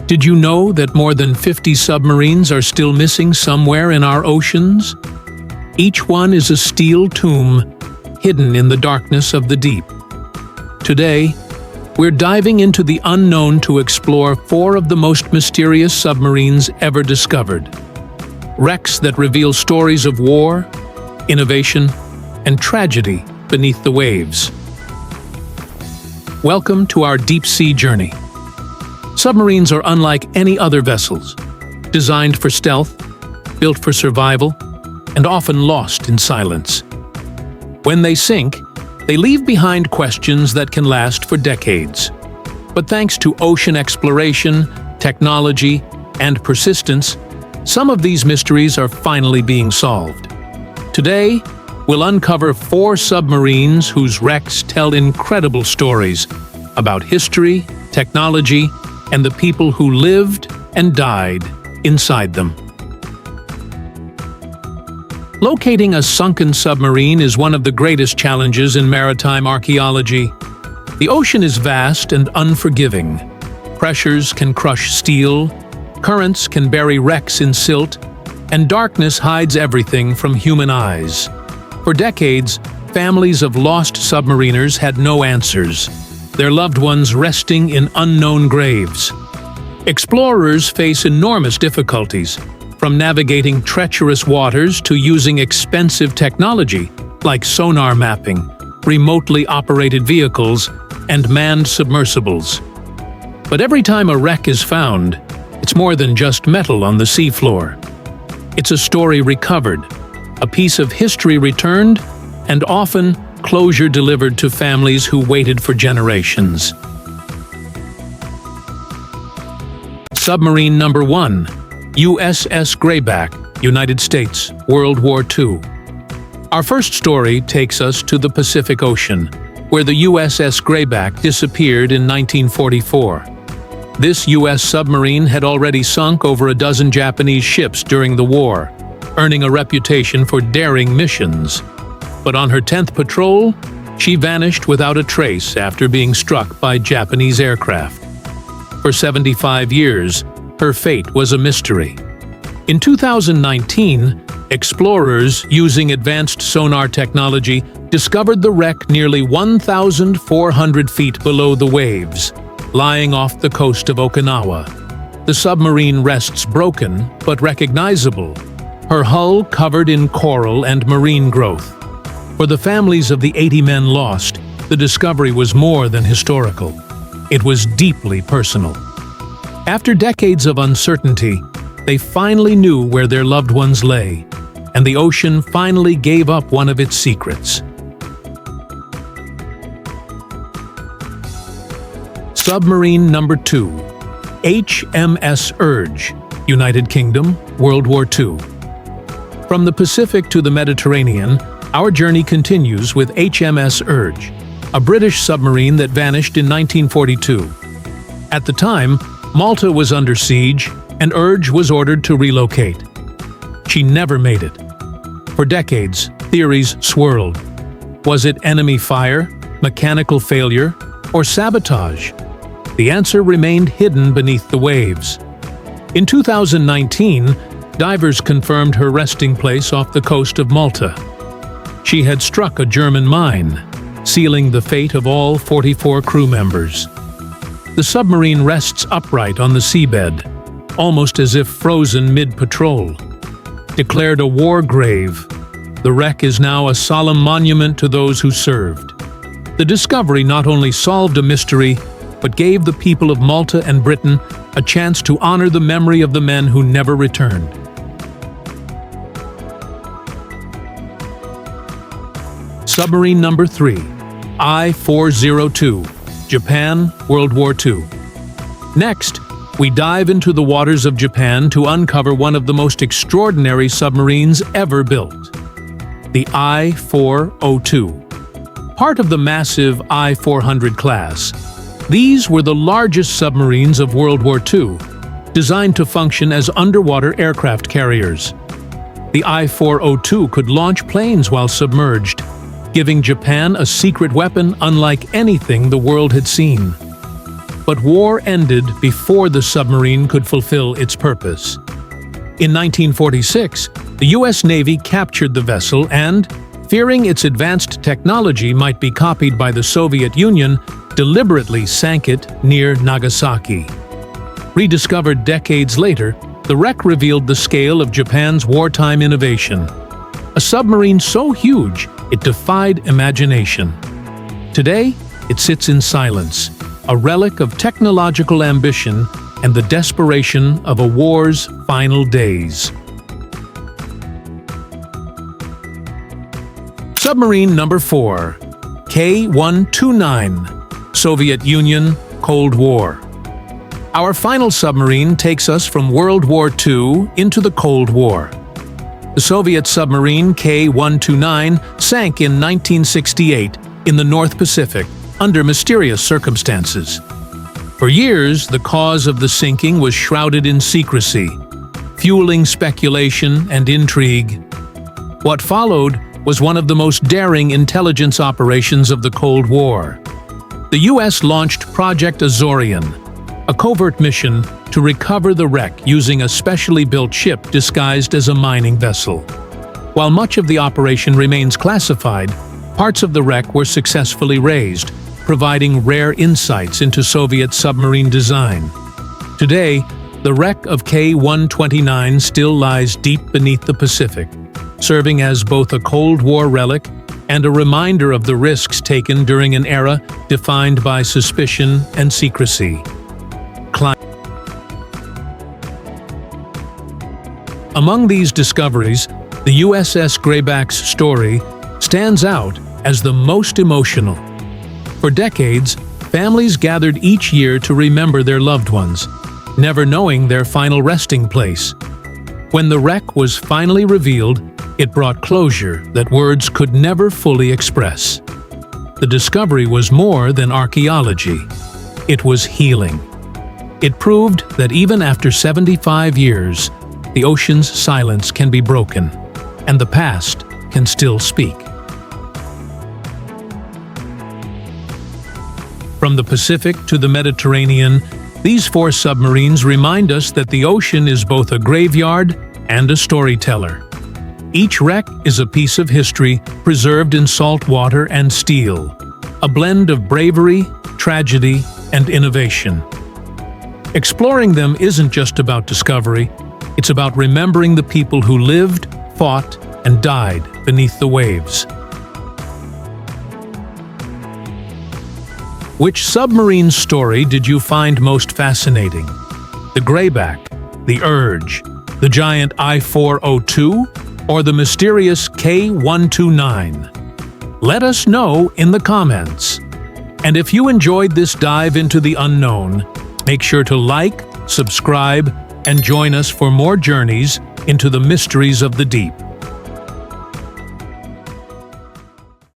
Did you know that more than 50 submarines are still missing somewhere in our oceans? Each one is a steel tomb hidden in the darkness of the deep. Today, we're diving into the unknown to explore 4 of the most mysterious submarines ever discovered. Wrecks that reveal stories of war, innovation, and tragedy beneath the waves. Welcome to our deep-sea journey. Submarines are unlike any other vessels, designed for stealth, built for survival, and often lost in silence. When they sink, they leave behind questions that can last for decades. But thanks to ocean exploration, technology, and persistence, some of these mysteries are finally being solved. Today, we'll uncover 4 submarines whose wrecks tell incredible stories about history, technology, and the people who lived and died inside them. Locating a sunken submarine is one of the greatest challenges in maritime archaeology. The ocean is vast and unforgiving. Pressures can crush steel, currents can bury wrecks in silt, and darkness hides everything from human eyes. For decades, families of lost submariners had no answers, their loved ones resting in unknown graves. Explorers face enormous difficulties, from navigating treacherous waters to using expensive technology like sonar mapping, remotely operated vehicles, and manned submersibles. But every time a wreck is found, it's more than just metal on the seafloor. It's a story recovered, a piece of history returned, and often closure delivered to families who waited for generations. Submarine number 1, USS Grayback, United States, World War II. Our first story takes us to the Pacific Ocean, where the USS Grayback disappeared in 1944. This U.S. submarine had already sunk over a dozen Japanese ships during the war, earning a reputation for daring missions. But on her 10th patrol, she vanished without a trace after being struck by Japanese aircraft. For 75 years, her fate was a mystery. In 2019, explorers using advanced sonar technology discovered the wreck nearly 1,400 feet below the waves, lying off the coast of Okinawa. The submarine rests broken but recognizable, her hull covered in coral and marine growth. For the families of the 80 men lost, the discovery was more than historical. It was deeply personal. After decades of uncertainty, they finally knew where their loved ones lay, and the ocean finally gave up one of its secrets. Submarine number 2, HMS Urge, United Kingdom, World War II. From the Pacific to the Mediterranean, our journey continues with HMS Urge, a British submarine that vanished in 1942. At the time, Malta was under siege, and Urge was ordered to relocate. She never made it. For decades, theories swirled. Was it enemy fire, mechanical failure, or sabotage? The answer remained hidden beneath the waves. In 2019, divers confirmed her resting place off the coast of Malta. She had struck a German mine, sealing the fate of all 44 crew members. The submarine rests upright on the seabed, almost as if frozen mid-patrol. Declared a war grave, the wreck is now a solemn monument to those who served. The discovery not only solved a mystery, but gave the people of Malta and Britain a chance to honor the memory of the men who never returned. Submarine number 3, I-402, Japan, World War II. Next, we dive into the waters of Japan to uncover one of the most extraordinary submarines ever built, the I-402. Part of the massive I-400 class, these were the largest submarines of World War II, designed to function as underwater aircraft carriers. The I-402 could launch planes while submerged, giving Japan a secret weapon unlike anything the world had seen. But war ended before the submarine could fulfill its purpose. In 1946, the U.S. Navy captured the vessel and, fearing its advanced technology might be copied by the Soviet Union, deliberately sank it near Nagasaki. Rediscovered decades later, the wreck revealed the scale of Japan's wartime innovation. A submarine so huge it defied imagination. Today, it sits in silence, a relic of technological ambition and the desperation of a war's final days. Submarine number 4, K-129, Soviet Union, Cold War. Our final submarine takes us from World War II into the Cold War. The Soviet submarine K-129 sank in 1968 in the North Pacific under mysterious circumstances. For years, the cause of the sinking was shrouded in secrecy, fueling speculation and intrigue. What followed was one of the most daring intelligence operations of the Cold War. The U.S. launched Project Azorian, a covert mission to recover the wreck using a specially built ship disguised as a mining vessel. While much of the operation remains classified, parts of the wreck were successfully raised, providing rare insights into Soviet submarine design. Today, the wreck of K-129 still lies deep beneath the Pacific, serving as both a Cold War relic and a reminder of the risks taken during an era defined by suspicion and secrecy. Among these discoveries, the USS Grayback's story stands out as the most emotional. For decades, families gathered each year to remember their loved ones, never knowing their final resting place. When the wreck was finally revealed, it brought closure that words could never fully express. The discovery was more than archaeology. It was healing. It proved that even after 75 years, the ocean's silence can be broken, and the past can still speak. From the Pacific to the Mediterranean, these 4 submarines remind us that the ocean is both a graveyard and a storyteller. Each wreck is a piece of history preserved in salt water and steel, a blend of bravery, tragedy, and innovation. Exploring them isn't just about discovery, it's about remembering the people who lived, fought, and died beneath the waves. Which submarine story did you find most fascinating? The Grayback, the Urge, the giant I-402, or the mysterious K-129? Let us know in the comments. And if you enjoyed this dive into the unknown, make sure to like, subscribe, and join us for more journeys into the mysteries of the deep.